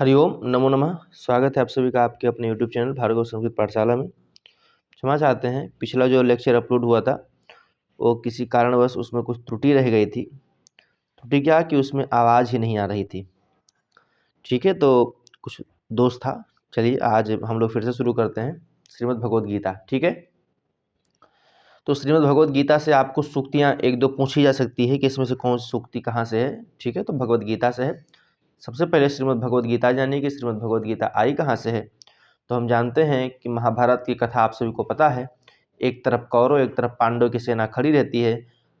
हरिओम, नमो नमः। स्वागत है आप सभी का आपके अपने यूट्यूब चैनल भार्गव संस्कृत पाठशाला में। क्षमा चाहते हैं, पिछला जो लेक्चर अपलोड हुआ था वो किसी कारणवश उसमें कुछ त्रुटि रह गई थी। त्रुटि क्या कि उसमें आवाज़ ही नहीं आ रही थी। ठीक है, तो कुछ दोष था। चलिए आज हम लोग फिर से शुरू करते हैं श्रीमद् भगवद गीता। ठीक है, तो श्रीमद् भगवद गीता से आपको सूक्तियाँ एक दो पूछी जा सकती है कि इसमें से कौन सी सूक्ति कहाँ से है। ठीक है, तो भगवद गीता से है। सबसे पहले श्रीमद् भगवद गीता जानिए कि श्रीमद् भगवद गीता आई कहाँ से है। तो हम जानते हैं कि महाभारत की कथा आप सभी को पता है। एक तरफ कौरव एक तरफ पांडव की सेना खड़ी रहती है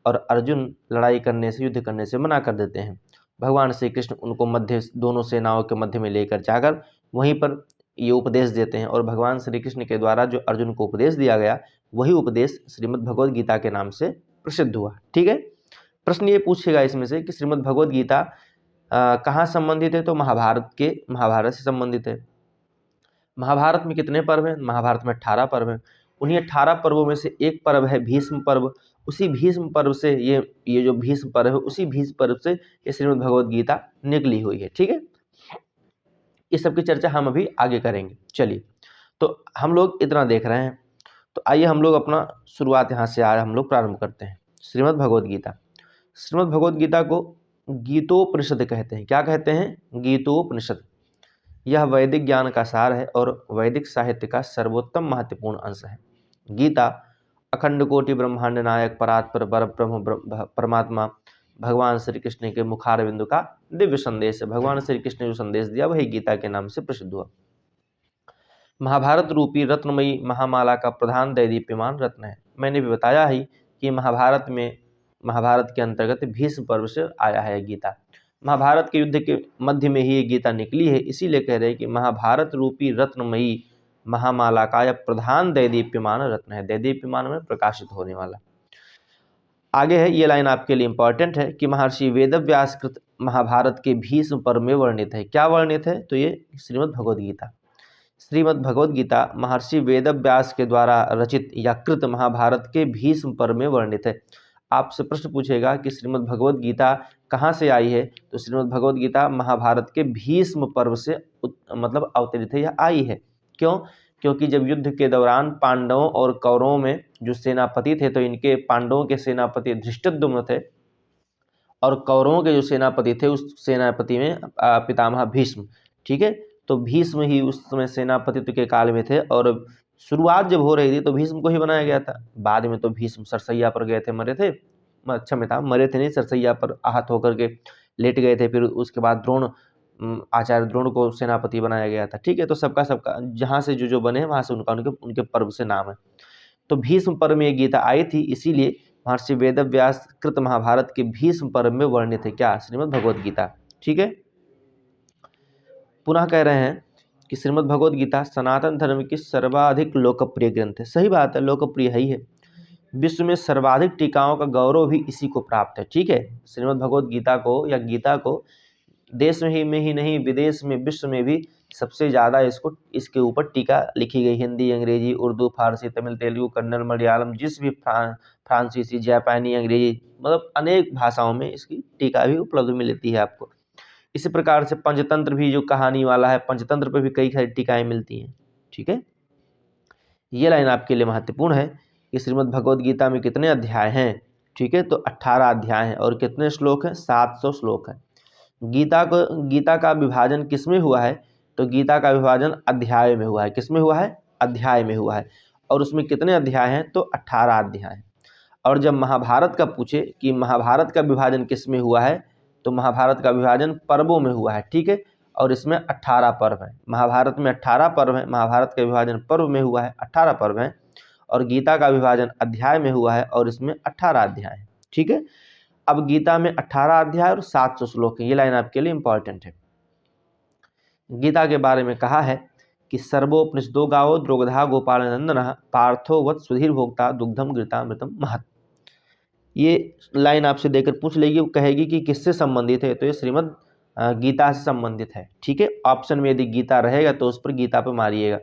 और अर्जुन लड़ाई करने से युद्ध करने से मना कर देते हैं। भगवान श्री कृष्ण उनको मध्य दोनों सेनाओं के मध्य में लेकर जाकर वहीं पर ये उपदेश देते हैं और भगवान श्री कृष्ण के द्वारा जो अर्जुन को उपदेश दिया गया वही उपदेश श्रीमद् भगवद गीता के नाम से प्रसिद्ध हुआ। ठीक है, प्रश्न ये पूछेगा इसमें से कि श्रीमद् भगवद गीता कहाँ संबंधित है। तो महाभारत से संबंधित है। महाभारत में कितने पर्व हैं? महाभारत में 18 पर्व हैं। उन्हीं 18 पर्वों में से एक पर्व है भीष्म पर्व। उसी भीष्म पर्व से ये जो भीष्म पर्व है उसी भीष्म पर्व से ये श्रीमद् भगवद गीता निकली हुई है। ठीक है, इस सब की चर्चा हम अभी आगे करेंगे। चलिए, तो हम लोग इतना देख रहे हैं, तो आइए हम लोग अपना शुरुआत यहाँ से हम लोग प्रारंभ करते हैं। श्रीमद् भगवद गीता। श्रीमद् भगवद गीता को गीतोपनिषद कहते हैं। क्या कहते हैं? गीतोपनिषद। यह वैदिक ज्ञान का सार है और वैदिक साहित्य का सर्वोत्तम महत्वपूर्ण अंश है। गीता अखंड कोटि ब्रह्मांड नायक परात्पर ब्रह्म परमात्मा भगवान श्री कृष्ण के मुखारविंदु का दिव्य संदेश है। भगवान श्री कृष्ण ने जो संदेश दिया वही गीता के नाम से प्रसिद्ध हुआ। महाभारत रूपी रत्नमयी महामाला का प्रधान दैदीप्यमान रत्न है। मैंने भी बताया ही कि महाभारत के अंतर्गत भीष्म पर्व से आया है गीता। महाभारत के युद्ध के मध्य में ही ये गीता निकली है, इसीलिए कह रहे हैं कि महाभारत रूपी रत्नमयी महामाला का यह प्रधान दैदीप्यमान रत्न है। दैदीप्यमान में प्रकाशित होने वाला। आगे है, ये लाइन आपके लिए इंपॉर्टेंट है कि महर्षि वेदव्यास कृत महाभारत के भीष्म पर्व में वर्णित है। क्या वर्णित है? तो ये श्रीमद् भगवद गीता। श्रीमद् भगवद गीता महर्षि वेदव्यास के द्वारा रचित या कृत महाभारत के भीष्म पर्व में वर्णित है। आपसे प्रश्न पूछेगा कि श्रीमद् भगवद गीता कहाँ से आई है। तो श्रीमद् भगवद गीता महाभारत के भीष्म पर्व से मतलब अवतरित है या आई है। क्यों? क्योंकि जब युद्ध के दौरान पांडवों और कौरवों में जो सेनापति थे, तो इनके पांडवों के सेनापति धृष्टद्युम्न थे और कौरवों के जो सेनापति थे उस सेनापति में पितामह भीष्म। ठीक है, तो भीष्म ही उस समय सेनापतित्व के काल में थे और शुरुआत जब हो रही थी तो भीष्म को ही बनाया गया था। बाद में तो भीष्म सरसैया पर गए थे, मरे थे। अच्छा में था, मरे थे नहीं, सरसैया पर आहत होकर के लेट गए थे। फिर उसके बाद आचार्य द्रोण को सेनापति बनाया गया था। ठीक है, तो सबका जहाँ से जो बने वहाँ से उनके पर्व से नाम है। तो भीष्म पर्व में ये गीता आई थी, इसीलिए महर्षि वेदव्यास कृत महाभारत के भीष्म पर्व में वर्णित है क्या? श्रीमद् भगवद गीता। ठीक है, पुनः कह रहे हैं कि श्रीमद् भगवद गीता सनातन धर्म की सर्वाधिक लोकप्रिय ग्रंथ है। सही बात है, लोकप्रिय है ही है। विश्व में सर्वाधिक टीकाओं का गौरव भी इसी को प्राप्त है। ठीक है, श्रीमद् भगवद गीता को या गीता को देश में ही नहीं विदेश में विश्व में भी सबसे ज़्यादा इसके ऊपर टीका लिखी गई। हिंदी, अंग्रेजी, उर्दू, फारसी, तमिल, तेलुगु, कन्नड़, मलयालम, जिस भी फ्रांसीसी, जापानी, अंग्रेजी, मतलब अनेक भाषाओं में इसकी टीका भी उपलब्ध मिलती है आपको। इसी प्रकार से पंचतंत्र भी जो कहानी वाला है, पंचतंत्र पर भी कई सारी टीकाएँ मिलती हैं। ठीक है, ये लाइन आपके लिए महत्वपूर्ण है कि श्रीमद् भगवद गीता में कितने अध्याय हैं। ठीक है, तो 18 अध्याय हैं और कितने श्लोक हैं? 700 श्लोक हैं। गीता का विभाजन किसमें हुआ है? तो गीता का विभाजन अध्याय में हुआ है। किसमें हुआ है? अध्याय में हुआ है। और उसमें कितने अध्याय हैं? तो 18 अध्याय हैं। और जब महाभारत का पूछे कि महाभारत का विभाजन किसमें हुआ है, तो महाभारत का विभाजन पर्वों में हुआ है। ठीक है, और इसमें 18 पर्व हैं। महाभारत में 18 पर्व हैं। महाभारत का विभाजन पर्व में हुआ है, 18 पर्व हैं। और गीता का विभाजन अध्याय में हुआ है और इसमें 18 अध्याय हैं। ठीक है, अब गीता में 18 अध्याय और 700 श्लोक हैं। ये लाइन आपके लिए इंपॉर्टेंट है। गीता के बारे में कहा है कि सर्वोपनिषदो गावो द्रौगधा गोपाल नंदन पार्थो वत् सुधीर भोक्ता दुग्धम घृतामृतम महत्। ये लाइन आपसे देकर पूछ लेगी, वो कहेगी कि किससे संबंधित है। तो ये श्रीमद् गीता से संबंधित है। ठीक है, ऑप्शन में यदि गीता रहेगा तो उस पर गीता पर मारिएगा।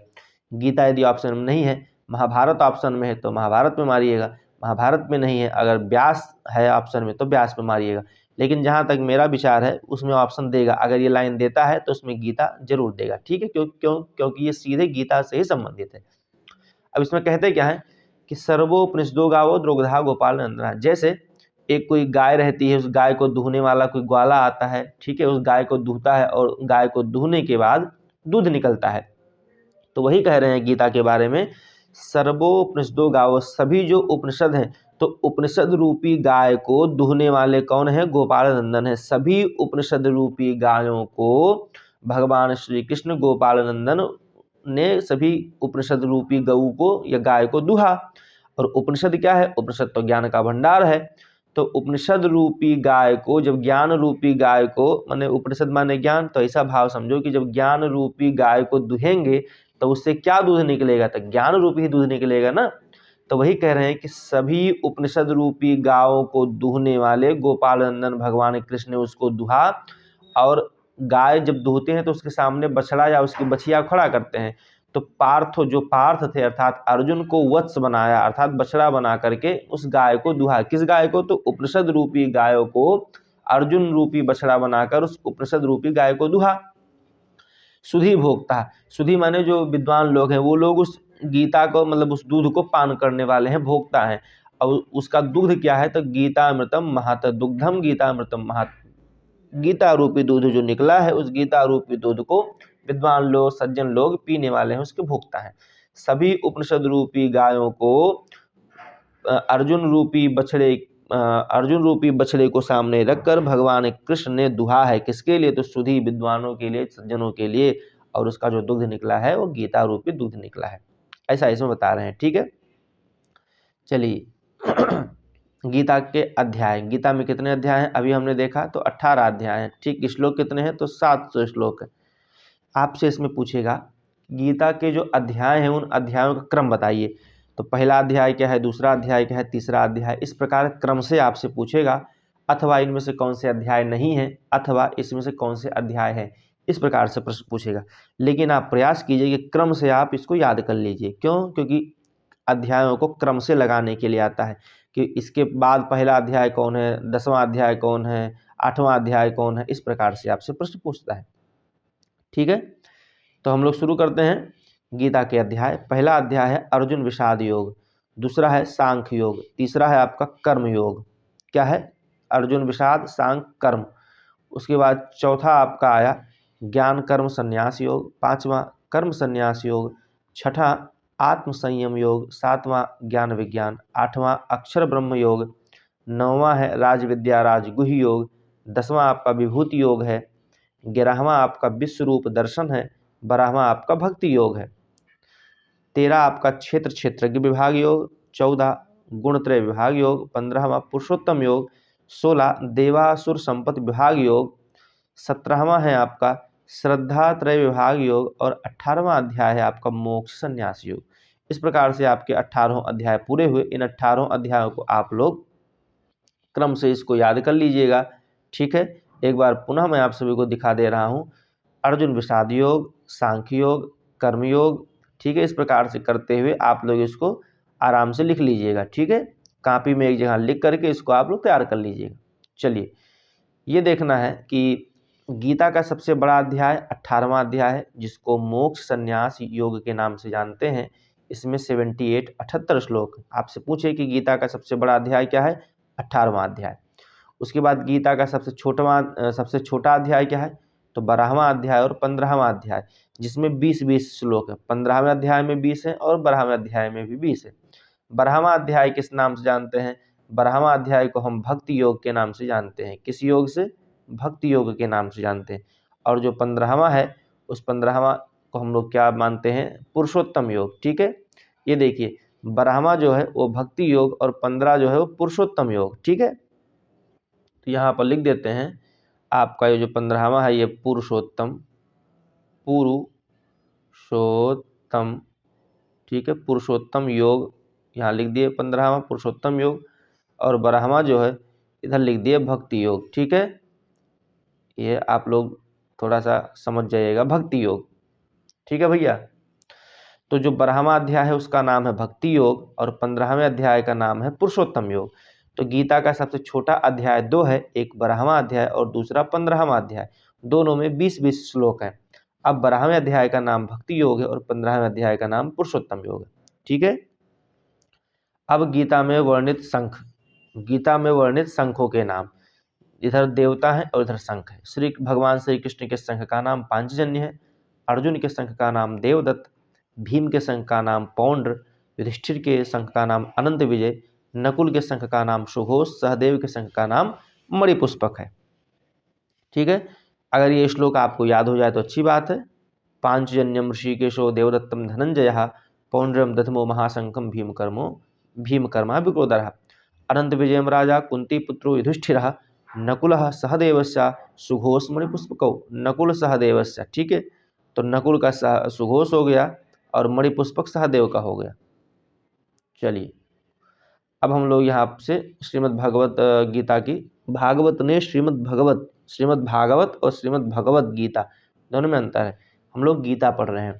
गीता यदि ऑप्शन में नहीं है, महाभारत ऑप्शन में है तो महाभारत में मारिएगा। महाभारत में नहीं है, अगर व्यास है ऑप्शन में तो व्यास पे मारिएगा। लेकिन जहाँ तक मेरा विचार है उसमें ऑप्शन देगा, अगर ये लाइन देता है तो उसमें गीता जरूर देगा, ठीक है, क्योंकि ये सीधे गीता से ही संबंधित है। अब इसमें कहते क्या है कि सर्वोपनिषदो गावो द्रोग्धा गोपाल नंदना, जैसे एक कोई गाय रहती है, उस गाय को दूहने वाला कोई ग्वाला आता है, ठीक है, उस गाय को दूहता है और गाय को दूहने के बाद दूध निकलता है। तो वही कह रहे हैं गीता के बारे में, सर्वोपनिषदो गावो, सभी जो उपनिषद हैं, तो उपनिषद रूपी गाय को दूहने वाले कौन है? गोपाल नंदन है। सभी उपनिषद रूपी गायों को भगवान श्री कृष्ण गोपाल नंदन ने सभी उपनिषद रूपी गऊ को या गाय को दुहा। और उपनिषद क्या है? उपनिषद तो ज्ञान का भंडार है। तो उपनिषद रूपी गाय को, जब ज्ञान रूपी गाय को, माने उपनिषद माने ज्ञान, तो ऐसा भाव समझो कि जब ज्ञान रूपी गाय को दुहेंगे तो उससे क्या दूध निकलेगा? तो ज्ञान रूपी ही दूध निकलेगा ना। तो वही कह रहे हैं कि सभी उपनिषद रूपी गायों को दूहने वाले गोपाल नंदन भगवान कृष्ण ने उसको दुहा। और गाय जब दूहते हैं तो उसके सामने बछड़ा या उसकी बछिया खड़ा करते हैं। तो पार्थ, जो पार्थ थे अर्थात अर्जुन को वत्स बनाया, अर्थात बछड़ा बना करके उस गाय को दुहा। किस गाय को? तो उपनिषद रूपी गायों को अर्जुन रूपी बछड़ा बनाकर उस उपनिषद रूपी गाय को दुहा। सुधी भोक्ता, सुधी माने जो विद्वान लोग हैं, वो लोग उस गीता को, मतलब उस दूध को पान करने वाले हैं, भोक्ता हैं। और उसका दूध क्या है? तो गीतामृतम महत दुग्धम गीतामृतम महत, गीता रूपी दूध जो निकला है, उस गीता रूपी दूध को विद्वान लोग, सज्जन लोग पीने वाले हैं, उसके भोक्ता हैं। सभी उपनिषद रूपी गायों को अर्जुन रूपी बछड़े को सामने रखकर भगवान कृष्ण ने दुहा है। किसके लिए? तो सुधी विद्वानों के लिए, सज्जनों के लिए। और उसका जो दूध निकला है वो गीता रूपी दूध निकला है, ऐसा इसमें बता रहे हैं, ठीक है। चलिए गीता के अध्याय, गीता में कितने अध्याय हैं अभी हमने देखा? तो 18 अध्याय हैं, ठीक। श्लोक कितने हैं? तो 700 श्लोक है। आपसे इसमें पूछेगा गीता के जो अध्याय हैं उन अध्यायों का क्रम बताइए। तो पहला अध्याय क्या है, दूसरा अध्याय क्या है, तीसरा अध्याय, इस प्रकार क्रम से आपसे पूछेगा। अथवा इनमें से कौन से अध्याय नहीं है, अथवा इसमें से कौन से अध्याय है, इस प्रकार से प्रश्न पूछेगा। लेकिन आप प्रयास कीजिए कि क्रम से आप इसको याद कर लीजिए। क्यों? क्योंकि अध्यायों को क्रम से लगाने के लिए आता है कि इसके बाद पहला अध्याय कौन है, 10वां अध्याय कौन है, 8वां अध्याय कौन है, इस प्रकार से आपसे प्रश्न पूछता है, ठीक है। तो हम लोग शुरू करते हैं गीता के अध्याय। पहला अध्याय है अर्जुन विषाद योग, दूसरा है सांख्य योग, तीसरा है आपका कर्म योग। क्या है? अर्जुन विषाद, सांख्य, कर्म। उसके बाद चौथा आपका आया ज्ञान कर्म संन्यास योग, पांचवा कर्म संन्यास योग, छठा आत्म संयम योग, सातवां ज्ञान विज्ञान, आठवां अक्षर ब्रह्म योग, नौवां है राज विद्या राजगुह योग, 10वां आपका विभूति योग है, 11वां आपका विश्व रूप दर्शन है, 12वां आपका भक्ति योग है, 13 आपका क्षेत्र क्षेत्रज्ञ विभाग योग, 14 गुणत्रय विभाग योग, 15वां पुरुषोत्तम योग, 16 देवासुर संपत्ति विभाग योग, 17वां है आपका श्रद्धा त्रय विभाग योग और 18वां अध्याय है आपका मोक्ष संन्यास योग। इस प्रकार से आपके 18 अध्याय पूरे हुए। इन 18 अध्यायों को आप लोग क्रम से इसको याद कर लीजिएगा, ठीक है। एक बार पुनः मैं आप सभी को दिखा दे रहा हूँ। अर्जुन विषाद योग, सांख्य योग, कर्मयोग, ठीक है। इस प्रकार से करते हुए आप लोग इसको आराम से लिख लीजिएगा, ठीक है। कॉपी में एक जगह लिख करके इसको आप लोग तैयार कर लीजिएगा। चलिए, ये देखना है कि गीता का सबसे बड़ा अध्याय 18वां अध्याय है, जिसको मोक्ष संन्यास योग के नाम से जानते हैं। इसमें 78 श्लोक। आपसे पूछे कि गीता का सबसे बड़ा अध्याय क्या है? 18वां अध्याय। उसके बाद गीता का सबसे छोटा अध्याय क्या है? तो 12वां अध्याय और 15वां अध्याय, जिसमें 20-20 श्लोक है। 15वें अध्याय में 20 है और 12वें अध्याय में भी 20 है। 12वां अध्याय किस नाम से जानते हैं? 12वां अध्याय को हम भक्ति योग के नाम से जानते हैं। किस योग से? भक्ति योग के नाम से जानते हैं। और जो 15वां है, उस 15वां को हम लोग क्या मानते हैं? पुरुषोत्तम योग, ठीक है। ये देखिए, 12वां जो है वो भक्ति योग और 15 जो है वो पुरुषोत्तम योग, ठीक है। तो यहाँ पर लिख देते हैं आपका ये जो 15वां है ये पुरुषोत्तम, ठीक है, पुरुषोत्तम योग यहाँ लिख दिए 15वां पुरुषोत्तम योग। और 12वां जो है इधर लिख दिए भक्ति योग, ठीक है। ये आप लोग थोड़ा सा समझ जाइएगा, भक्ति योग, ठीक है भैया। तो जो 12वां अध्याय है उसका नाम है भक्ति योग और 15वें अध्याय का नाम है पुरुषोत्तम योग। तो गीता का सबसे छोटा अध्याय 2 है, एक 12वां अध्याय और दूसरा 15वां अध्याय, दोनों में 20-20 श्लोक हैं। अब 12वें अध्याय का नाम भक्ति योग है और 15वें अध्याय का नाम पुरुषोत्तम योग है। ठीक है। अब गीता में वर्णित शंखों के नाम, इधर देवता है और इधर शंख है। भगवान श्री कृष्ण के शंख का नाम पांचजन्य है, अर्जुन के शंख का नाम देवदत्त, भीम के शंख का नाम पौंड्र, युधिष्ठिर के शंख का नाम अनंत विजय, नकुल के शंख का नाम सुघोष, सहदेव के शंख का नाम मणिपुष्पक है। ठीक है। अगर ये श्लोक आपको याद हो जाए तो अच्छी बात है। पांचजन्यम ऋषिकेशो देवदत्तम धनंजय, पौंड्रम दधमो महाशंखम भीमकर्मा विक्रोधर, अनंत विजयम राजा कुंती पुत्रो युधिष्ठिर, नकुल सहदेवस्य सुघोष मणिपुष्पकौ, नकुल सहदेवस्य। ठीक है। तो नकुल का सुघोष हो गया और मणिपुष्पक सहदेव का हो गया। चलिए अब हम लोग यहाँ से श्रीमद् भागवत गीता की, भागवत ने श्रीमद् भागवत और श्रीमद् भगवत गीता दोनों में अंतर है। हम लोग गीता पढ़ रहे हैं।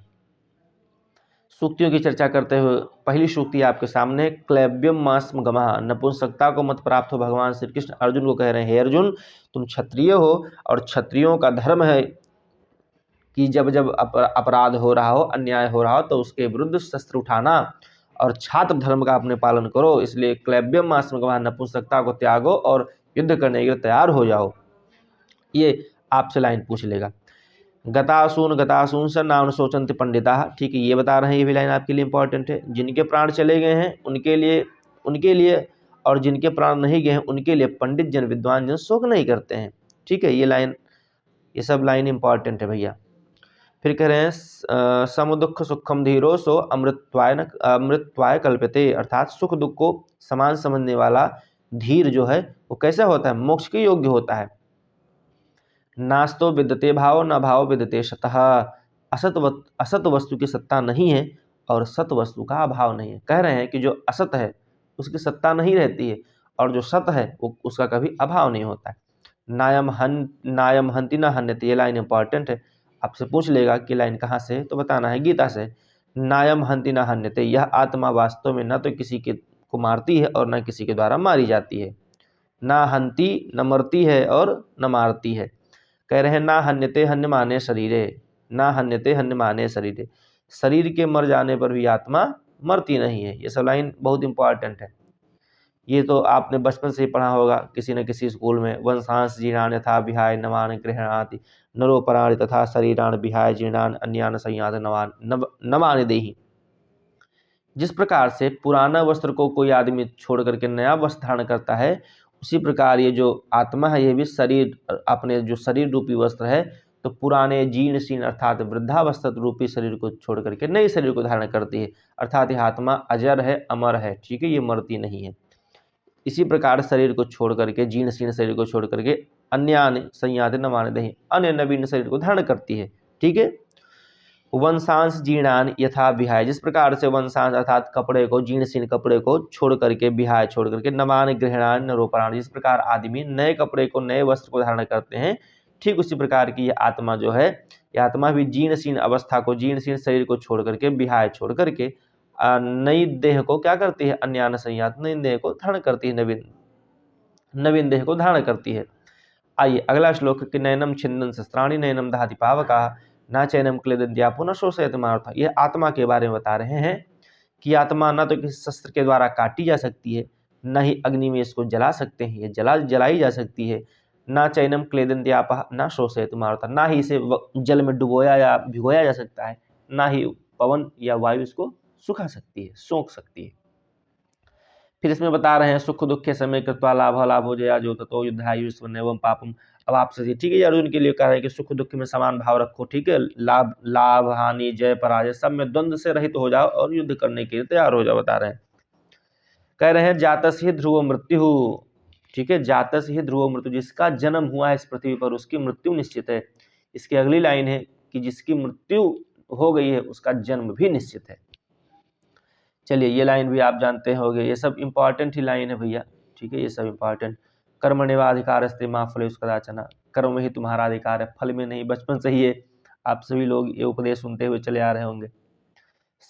सूक्तियों की चर्चा करते हुए पहली सूक्ति आपके सामने, क्लैब्यम मास्म गमः, नपुंसकता को मत प्राप्त हो। भगवान श्री कृष्ण अर्जुन को कह रहे हैं, हे अर्जुन तुम क्षत्रिय हो और क्षत्रियों का धर्म है कि जब जब अपराध हो रहा हो, अन्याय हो रहा हो, तो उसके विरुद्ध शस्त्र उठाना और छात्र धर्म का अपने पालन करो। इसलिए क्लैब्यम मास्म गमः, नपुंसकता को त्यागो और युद्ध करने के लिए तैयार हो जाओ। ये आपसे लाइन पूछ लेगा। गतासून स नाम शोचन्ति पंडिता। ठीक है, ये बता रहे हैं, ये भी लाइन आपके लिए इंपॉर्टेंट है। जिनके प्राण चले गए हैं उनके लिए और जिनके प्राण नहीं गए हैं उनके लिए पंडित जन विद्वान जन शोक नहीं करते हैं। ठीक है, ये सब लाइन इंपॉर्टेंट है भैया। फिर कह रहे हैं समुदुख सुखम धीरो सो अमृतत्वाय कल्प्यते, अर्थात सुख दुख को समान समझने वाला धीर जो है वो कैसा होता है, मोक्ष के योग्य होता है। नास्तो विद्यते भाव न भाव विद्यते सतः, असत वस्तु की सत्ता नहीं है और सत वस्तु का अभाव नहीं है। कह रहे हैं कि जो असत है उसकी सत्ता नहीं रहती है और जो सत है वो उसका कभी अभाव नहीं होता है। नायम हंति न हन्यते, ये लाइन इंपॉर्टेंट है। आपसे पूछ लेगा कि लाइन कहाँ से, तो बताना है गीता से। नायम हंति न हन्यते, यह आत्मा वास्तव में न तो किसी को मारती है और न किसी के द्वारा मारी जाती है। ना हंती, न मरती है और न मारती है। कह रहे हैं ना हन्यते हन्य माने शरीरे, ना हन्यते हन्य माने शरीरे, शरीर के मर जाने पर भी आत्मा मरती नहीं है। ये सब लाइन बहुत इंपॉर्टेंट है। ये तो आपने बचपन से ही पढ़ा होगा किसी न किसी स्कूल में। वंशांश जीर्णान यथा विहाय नवान गृहणाति, नरोपराणि तथा शरीरान विहाय जीर्णान अन्यान संयात नवानि देहि। जिस प्रकार से पुराना वस्त्र को कोई आदमी छोड़ करके नया वस्त्र धारण करता है, उसी प्रकार ये जो आत्मा है ये भी अपने जो शरीर रूपी वस्त्र है, तो पुराने जीर्ण शीर्ण अर्थात वृद्धावस्था रूपी शरीर को छोड़ करके नए शरीर को धारण करती है। अर्थात यह आत्मा अजर है, अमर है। ठीक है, ये मरती नहीं है। इसी प्रकार शरीर को छोड़ करके, जीर्ण शीर्ण शरीर को छोड़ करके अन्य संयाति नवानि देहि, अन्य नवीन शरीर को धारण करती है। ठीक है। वंशांश जीर्णान यथा विहाय, जिस प्रकार से वंशांश अर्थात कपड़े को, जीर्ण शीर्ण कपड़े को छोड़ करके, विहाय छोड़ करके, नवान गृहणान नरोपराण, जिस प्रकार आदमी नए कपड़े को, नए वस्त्र को धारण करते हैं, ठीक उसी प्रकार की यह आत्मा जो है, यह आत्मा भी जीर्ण शीर्ण अवस्था को, जीर्ण शीर्ण शरीर को छोड़ करके, विहाय छोड़ करके नई देह को क्या करती है, अन्यान संयात, नई देह को धारण करती है, नवीन देह को धारण करती है। आइए अगला श्लोक कि नैनम छिन्दन शस्त्राणि नैनम दहति पावकाः न चैनम क्लेदन्त्या पुनः शोषयति मारुतः। यह आत्मा के बारे में बता रहे हैं कि आत्मा न तो किसी शस्त्र के द्वारा काटी जा सकती है, न ही अग्नि में इसको जला सकते हैं, ये जलाई जा सकती है। न चैनम क्लेदन्त्यापः न शोषयति मारुतः, ना ही इसे जल में डुबोया या भिगोया जा सकता है, ना ही पवन या वायु इसको सुखा सकती है, सोख सकती है। फिर इसमें बता रहे हैं सुख दुख के समय कृत्वा लाभो जया जो ततो युद्धायुष्व एवं पापम। अब आपसे ठीक है, अर्जुन के लिए कह रहे हैं कि सुख दुख में समान भाव रखो। ठीक है, लाभ हानि जय पराजय सब में द्वंद्व से रहित हो जाओ और युद्ध करने के लिए तैयार हो जाओ। बता रहे हैं, कह रहे हैं जातस्य ही ध्रुव मृत्यु। ठीक है, जातस्य ही ध्रुव मृत्यु, जिसका जन्म हुआ है इस पृथ्वी पर उसकी मृत्यु निश्चित है। इसकी अगली लाइन है कि जिसकी मृत्यु हो गई है उसका जन्म भी निश्चित है। चलिए ये लाइन भी आप जानते होंगे, ये सब इंपॉर्टेंट ही लाइन है भैया। ठीक है, ये सब इंपॉर्टेंट। कर्मण्येवाधिकारस्ते मा फलेषु कदाचन, कर्म में ही तुम्हारा अधिकार है, फल में नहीं। बचपन से ही ये आप सभी लोग ये उपदेश सुनते हुए चले आ रहे होंगे।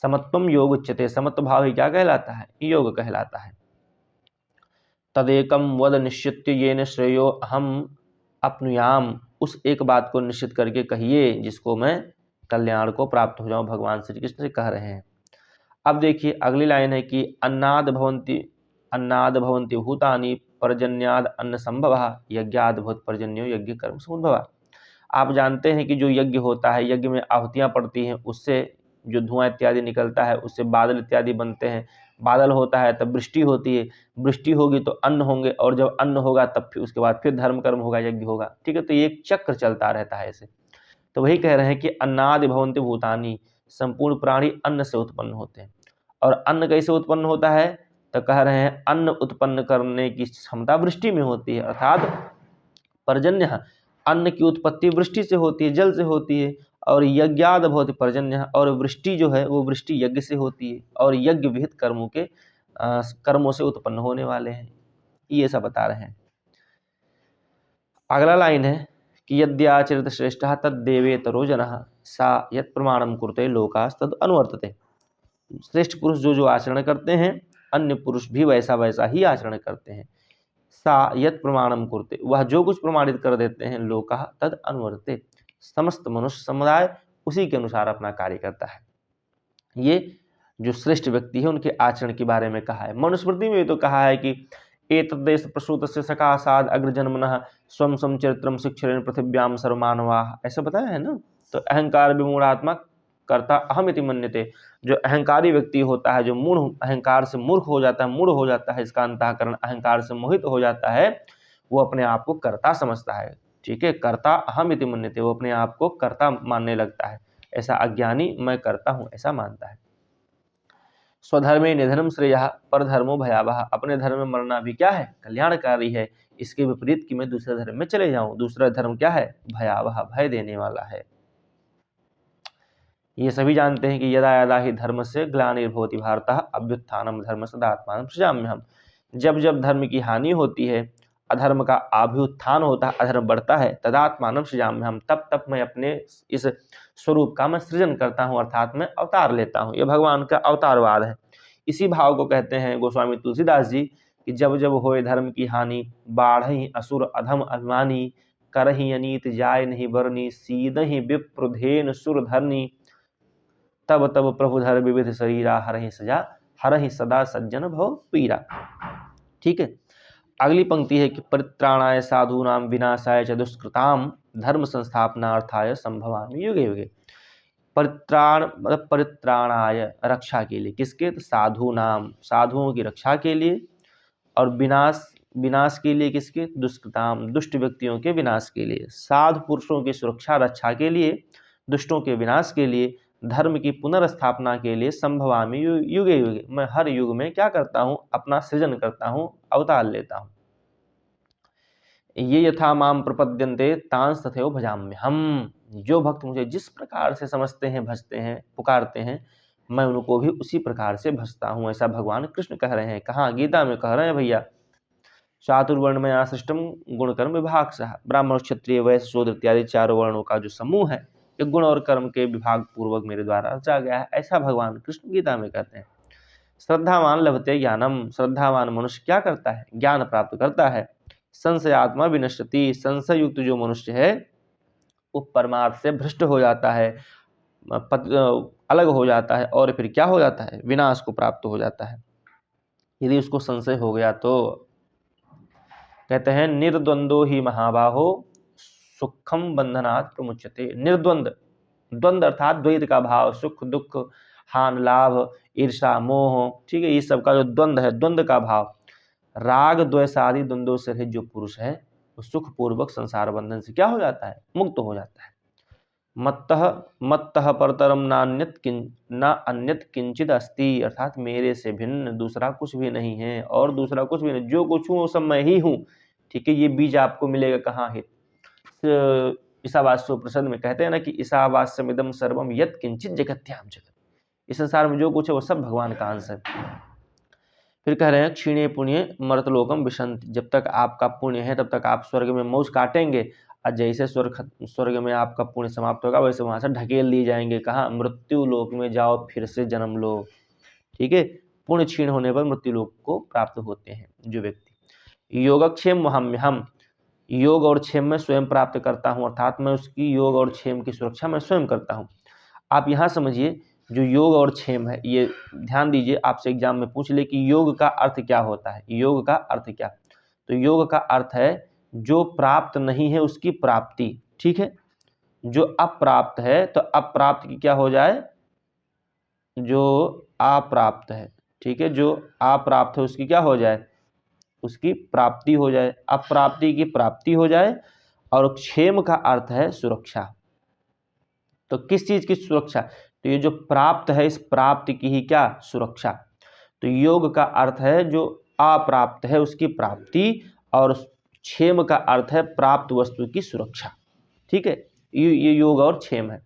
समत्वम योग उच्यते, समत्व भाव ही क्या कहलाता है, योग कहलाता है। तदेकम वद निश्चित्य येन श्रेयो अहम अपनुयाम, उस एक बात को निश्चित करके कहिए जिसको मैं कल्याण को प्राप्त हो जाऊं, भगवान श्री कृष्ण से कह रहे हैं। अब देखिए अगली लाइन है कि अन्नाद भवन्ति भूतानि पर्जन्याद अन्न संभवः यज्ञाद भवत पर्जन्यो यज्ञ कर्म समुद्भवः। आप जानते हैं कि जो यज्ञ होता है, यज्ञ में आहुतियां पड़ती हैं, उससे जो धुआं इत्यादि निकलता है, उससे बादल इत्यादि बनते हैं, बादल होता है तब वृष्टि होती है, वृष्टि होगी तो अन्न होंगे, और जब अन्न होगा तब फिर उसके बाद फिर धर्म कर्म होगा, यज्ञ होगा। ठीक है, तो ये एक चक्र चलता रहता है ऐसे। तो वही कह रहे हैं कि अन्नादि भवन्ति भूतानि, संपूर्ण प्राणी अन्न से उत्पन्न होते हैं। और अन्न कैसे उत्पन्न होता है, तो कह रहे हैं अन्न उत्पन्न करने की क्षमता वृष्टि में होती है, अर्थात पर्जन्य, अन्न की उत्पत्ति वृष्टि से होती है, जल से होती है। और यज्ञाद भवति पर्जन्य, और वृष्टि जो है वो वृष्टि यज्ञ से होती है, और यज्ञ विहित कर्मों के कर्मों से उत्पन्न होने वाले हैं, ये सब बता रहे हैं। अगला लाइन है कि यद्याचरित श्रेष्ठ तद्देवेतरो जनः सा यत् प्रमाणम कुरुते लोकास्तद अनुवर्तते। श्रेष्ठ पुरुष जो जो आचरण करते हैं, अन्य पुरुष भी वैसा वैसा ही आचरण करते हैं। सा यत् प्रमाणम कुरुते, वह जो कुछ प्रमाणित कर देते हैं, लोका तद अनुवर्तते, समस्त मनुष्य समुदाय उसी के अनुसार अपना कार्य करता है। ये जो श्रेष्ठ व्यक्ति है उनके आचरण के बारे में कहा है। मनुस्मृति में तो कहा है कि एतद्देश प्रसूतस्य सकाशाद अग्रजन्मनः स्वं समचरित्रम शिक्षरेण पृथिव्याम सर्वमानवाः, ऐसा बताया है ना। तो अहंकार विमूढ़ात्मा कर्ता अहमिति मन्यते, जो अहंकारी व्यक्ति होता है, जो मूढ़, अहंकार से मूर्ख हो जाता है, मूढ़ हो जाता है, इसका अंतःकरण अहंकार से मोहित हो जाता है, वो अपने आप को कर्ता समझता है। ठीक है, कर्ता अहमिति मन्यते, वो अपने आप को कर्ता मानने लगता है। ऐसा अज्ञानी मैं करता हूं ऐसा मानता है। स्वधर्मे निधनम श्रेयः परधर्मो भयावह, अपने धर्म में मरना भी क्या है, कल्याणकारी है। इसके विपरीत कि मैं दूसरे धर्म में चले जाऊं, दूसरा धर्म क्या है, भयावह, भय देने वाला है। ये सभी जानते हैं कि यदा यदा ही धर्म से ग्लानिर्भवति भारतः अभ्युत्थानम धर्म सदात्मानं सृजाम्यहम्, जब जब धर्म की हानि होती है, अधर्म का अभ्युत्थान होता है, अधर्म बढ़ता है, तदात्मानं सृजाम्यहम्, तब तब मैं अपने इस स्वरूप का मैं सृजन करता हूँ, अर्थात मैं अवतार लेता हूँ। यह भगवान का अवतारवाद है। इसी भाव को कहते हैं गोस्वामी तुलसीदास जी कि जब जब होए धर्म की हानि, बाढ़हि असुर अधम अभिमानी, करहि अनीत जाय नहीं बरनी, सीदहि विप्रुधेन सुर धरनी, तब तब प्रभु धर विविध शरीरा, हरहि सदा सज्जन भव पीरा। ठीक है, अगली पंक्ति है कि परित्राणाय साधूनाम विनाशाय च दुष्कृताम धर्म संस्थापनार्थाय संभवामि युगे युगे। परित्राण मतलब परित्राणाय, रक्षा के लिए, किसके, तो साधु नाम, साधुओं की रक्षा के लिए, और विनाश के लिए किसके, दुष्कृताम, दुष्ट व्यक्तियों के विनाश के लिए, साधु पुरुषों की सुरक्षा रक्षा के लिए, दुष्टों के विनाश के लिए, धर्म की पुनर्स्थापना के लिए, संभवामि युगे युगे, मैं हर युग में क्या करता हूँ, अपना सृजन करता हूँ, अवतार लेता हूँ। ये यथा माम प्रपद्यन्ते तांस तथैव भजाम्य हम, जो भक्त मुझे जिस प्रकार से समझते हैं, भजते हैं, पुकारते हैं, मैं उनको भी उसी प्रकार से भजता हूँ, ऐसा भगवान कृष्ण कह रहे हैं। कहाँ, गीता में कह रहे हैं भैया। चातुर्वर्ण में सृष्टम गुणकर्म विभाग सह, ब्राह्मण क्षत्रिय वैश्य शूद्र इत्यादि चारों वर्णों का जो समूह है, ये गुण और कर्म के विभाग पूर्वक मेरे द्वारा रचा गया है, ऐसा भगवान कृष्ण गीता में कहते हैं। श्रद्धावान लभते ज्ञानम, श्रद्धावान मनुष्य क्या करता है, ज्ञान प्राप्त करता है। संशयात्मा विनश्यति, संशय युक्त जो मनुष्य है वो परमार्थ से भ्रष्ट हो जाता है, अलग हो जाता है, और फिर क्या हो जाता है, विनाश को प्राप्त हो जाता है। यदि उसको संशय हो गया तो कहते हैं निर्द्वंदो ही महाबाहो सुखम बंधनात् प्रमुच्यते। निर्द्वंद, द्वंद अर्थात द्वैत का भाव, सुख दुख, हान लाभ, ईर्षा मोह, ठीक है, ये सब का जो द्वंद है, द्वंद का भाव, राग द्वेषादि द्वंद्वों से रहित जो पुरुष है वो सुख पूर्वक संसार बंधन से क्या हो जाता है, मुक्त हो जाता है। मत्तः परतरम ना अन्यत किंचित अस्ति, अर्थात मेरे से भिन्न दूसरा कुछ भी नहीं है, और दूसरा कुछ भी नहीं, जो कुछ हूँ वो सब मैं ही हूँ। ठीक है, ये बीज आपको मिलेगा कहाँ है, ईशावास्योपनिषद में कहते हैं ना कि ईशावास्यमिदं सर्वम यत् किंचित जगत्याम जगत, इस संसार में जो कुछ है वो सब भगवान का अंश है। फिर कह रहे हैं क्षीणे पुण्य मर्तलोकम विशंति, जब तक आपका पुण्य है तब तक आप स्वर्ग में मौज काटेंगे, और जैसे स्वर्ग में आपका पुण्य समाप्त होगा वैसे वहां से ढकेल दिए जाएंगे, कहाँ, मृत्यु लोक में जाओ, फिर से जन्म लो। ठीक है, पुण्य क्षीण होने पर मृत्यु लोक को प्राप्त होते हैं जो व्यक्ति। योगक्षेम वहाम्यहम्, योग और क्षेम में स्वयं प्राप्त करता हूँ, अर्थात मैं उसकी योग और क्षेम की सुरक्षा मैं स्वयं करता हूँ। आप यहाँ समझिए, जो योग और क्षेम है, ये ध्यान दीजिए, आपसे एग्जाम में पूछ ले कि योग का अर्थ क्या होता है, योग का अर्थ क्या। तो योग का अर्थ है जो प्राप्त नहीं है उसकी प्राप्ति, ठीक है। जो अप्राप्त है तो अप्राप्त की क्या हो जाए, जो अप्राप्त है, ठीक है, जो अप्राप्त है उसकी क्या हो जाए, उसकी प्राप्ति हो जाए, अप्राप्ति की प्राप्ति हो जाए। और क्षेम का अर्थ है सुरक्षा। तो किस चीज की सुरक्षा, तो ये जो प्राप्त है इस प्राप्ति की ही क्या, सुरक्षा। तो योग का अर्थ है जो अप्राप्त है उसकी प्राप्ति, और क्षेम का अर्थ है प्राप्त वस्तु की सुरक्षा, ठीक है। ये योग और क्षेम है।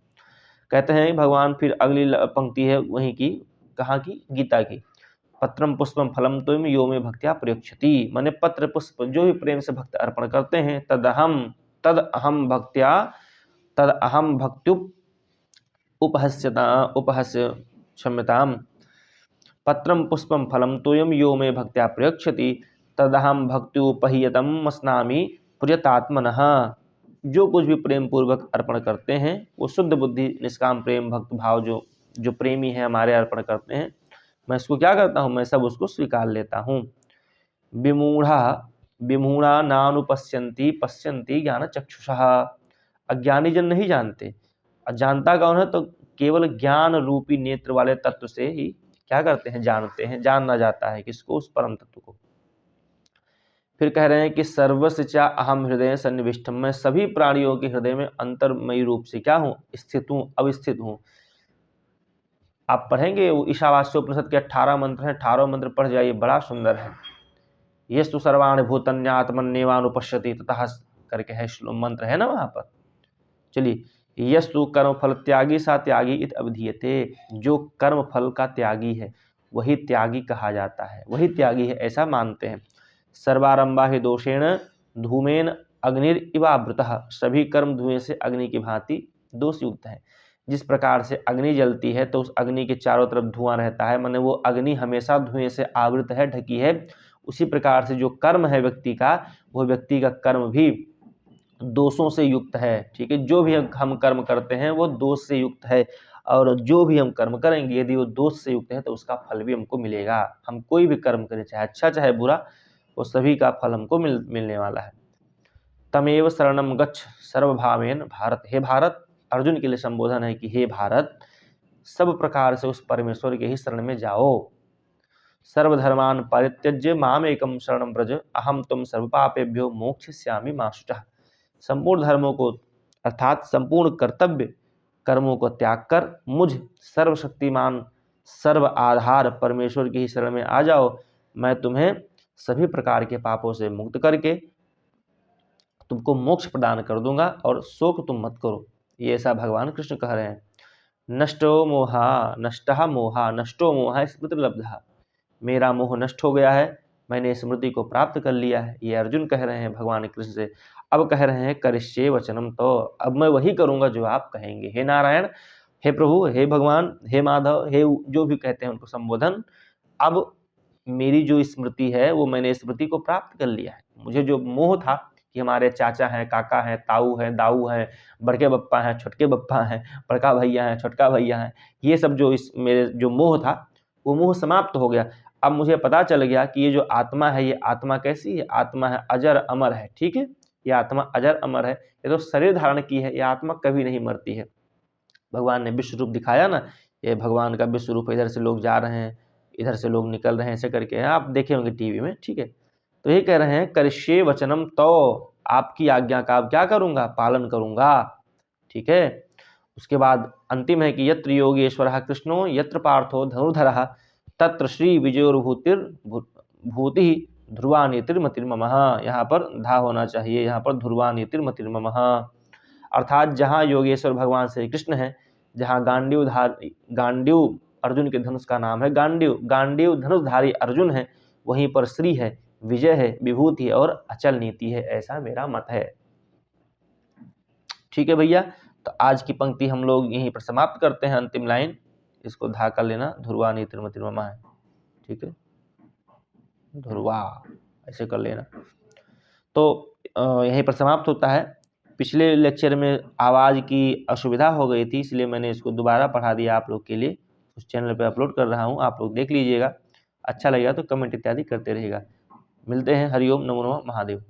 कहते हैं भगवान, फिर अगली पंक्ति है वहीं की, कहाँ की, गीता की, पत्रम पुष्पम फलम तुम यो में भक्त्या प्रयच्छति, माने पत्र पुष्प जो भी प्रेम से भक्त अर्पण करते हैं, तद अहम भक्त्या, तद अहम भक्त्युप उपहस्य क्षम्यताम, पत्रम पुष्पम फलम तोयम यो में भक्त्या प्रयच्छति, तदहम भक्त्युपहियतम अस्नामि प्रियतात्मनः। जो कुछ भी प्रेम पूर्वक अर्पण करते हैं वो शुद्ध बुद्धि निष्काम प्रेम भक्त भाव जो प्रेमी है हमारे अर्पण करते हैं, मैं इसको क्या करता हूँ, मैं सब उसको स्वीकार लेता हूँ। विमूढ़ा नानुपश्यन्ति पश्यन्ति ज्ञान चक्षुषः, अज्ञानी जन नहीं जानते, जानता कौन है, तो केवल ज्ञान रूपी नेत्र वाले तत्व से ही क्या करते हैं, जानते हैं, जानना जाता है किसको, उस परम तत्व को। फिर कह रहे हैं कि सर्वस्य च अहम हृदय सन्निविष्टम, मैं सभी प्राणियों के हृदय में अंतर्मयी रूप से क्या हूँ, स्थित हूँ, अवस्थित हूँ। आप पढ़ेंगे ईशावास्योपनिषद के 18 मंत्र हैं, 18 मंत्र पढ़ जाइए, बड़ा सुंदर है। यस्तु सर्वाणि भूतन्यात्मन्येवानुपश्यति ततः करके है मंत्र है ना वहां पर। चलिए, यस्तु कर्म फल त्यागी सा त्यागी इत अभिधीयते, जो कर्म फल का त्यागी है वही त्यागी कहा जाता है, वही त्यागी है ऐसा मानते हैं। सर्वारंभा ही दोषेण धूमेन अग्निर इवावृतः, सभी कर्म धुएं से अग्नि की भांति दोष युक्त है। जिस प्रकार से अग्नि जलती है तो उस अग्नि के चारों तरफ धुआं रहता है, माने वो अग्नि हमेशा धुएं से आवृत है, ढकी है। उसी प्रकार से जो कर्म है व्यक्ति का, वो व्यक्ति का कर्म भी दोषों से युक्त है, ठीक है। जो भी हम कर्म करते हैं वो दोष से युक्त है, और जो भी हम कर्म करेंगे यदि वो दोष से युक्त है तो उसका फल भी हमको मिलेगा। हम कोई भी कर्म करें, चाहे अच्छा चाहे बुरा, वो सभी का फल हमको मिलने वाला है। तमेव शरणम गच्छ सर्वभावेन भारत, हे भारत, अर्जुन के लिए संबोधन है कि हे भारत, सब प्रकार से उस परमेश्वर के ही शरण में जाओ। सर्वधर्मान परित्यज्य मामेकम शरणम व्रज, अहम तुम सर्व पापेभ्यो मोक्षयिष्यामि मा शुचः। संपूर्ण धर्मों को अर्थात संपूर्ण कर्तव्य कर्मों को त्याग कर मुझ सर्वशक्तिमान सर्व आधार परमेश्वर की ही शरण में आ जाओ, मैं तुम्हें सभी प्रकार के पापों से मुक्त करके तुमको मोक्ष प्रदान कर दूंगा, और शोक तुम मत करो। ये ऐसा भगवान कृष्ण कह रहे हैं। नष्टो मोहा नष्टो मोहा स्मृतिर्लब्धः, मेरा मोह नष्ट हो गया है, मैंने स्मृति को प्राप्त कर लिया है, ये अर्जुन कह रहे हैं भगवान कृष्ण से। अब कह रहे हैं करिष्ये वचनम, तो अब मैं वही करूंगा जो आप कहेंगे। हे नारायण, हे प्रभु, हे भगवान, हे माधव, हे जो भी कहते हैं उनको संबोधन, अब मेरी जो स्मृति है वो मैंने स्मृति को प्राप्त कर लिया है। मुझे जो मोह था कि हमारे चाचा हैं, काका हैं, ताऊ हैं, दाऊ हैं, बड़के बप्पा हैं, छोटके बप्पा हैं, बड़का भैया हैं, छोटका भैया हैं, ये सब जो इस मेरे जो मोह था वो मोह समाप्त हो गया। अब मुझे पता चल गया कि ये जो आत्मा है, ये आत्मा कैसी है, आत्मा है अजर अमर है, ठीक है। ये आत्मा अजर अमर है, ये तो शरीर धारण की है, ये आत्मा कभी नहीं मरती है। भगवान ने विश्व रूप दिखाया ना, ये भगवान का विश्व रूप, इधर से लोग जा रहे हैं, इधर से लोग निकल रहे हैं, ऐसे करके आप देखे होंगे टीवी में, ठीक है। तो ये कह रहे हैं करिष्ये वचनम, तो आपकी आज्ञा का अब क्या करूंगा, पालन करूंगा, ठीक है। उसके बाद अंतिम है कि यत्र योगेश्वरः कृष्णो यत्र पार्थो धनुर्धरः तत्र श्री विजयोर्भूतिर भूति ध्रुवा नीतिर्मतिर्ममः, यहाँ पर धा होना चाहिए, यहाँ पर ध्रुवा नीतिर्मतिर्ममः, अर्थात जहाँ योगेश्वर भगवान श्री कृष्ण है, जहाँ गांडीव अर्जुन के धनुष का नाम है, गांडीव धनुषधारी अर्जुन है, वहीं पर श्री है, विजय है, विभूति है और अचल नीति है, ऐसा मेरा मत है। ठीक है भैया, तो आज की पंक्ति हम लोग यहीं पर समाप्त करते हैं। अंतिम लाइन इसको धा कर लेना, ध्रुवा नीतिर्मतिर्ममः है, ठीक है, ध्रुवा। ऐसे कर लेना। तो यहीं पर समाप्त होता है। पिछले लेक्चर में आवाज़ की असुविधा हो गई थी, इसलिए मैंने इसको दोबारा पढ़ा दिया आप लोग के लिए। उस चैनल पे अपलोड कर रहा हूँ, आप लोग देख लीजिएगा। अच्छा लगेगा तो कमेंट इत्यादि करते रहिएगा। मिलते हैं। हरिओम, नमो नमः, महादेव।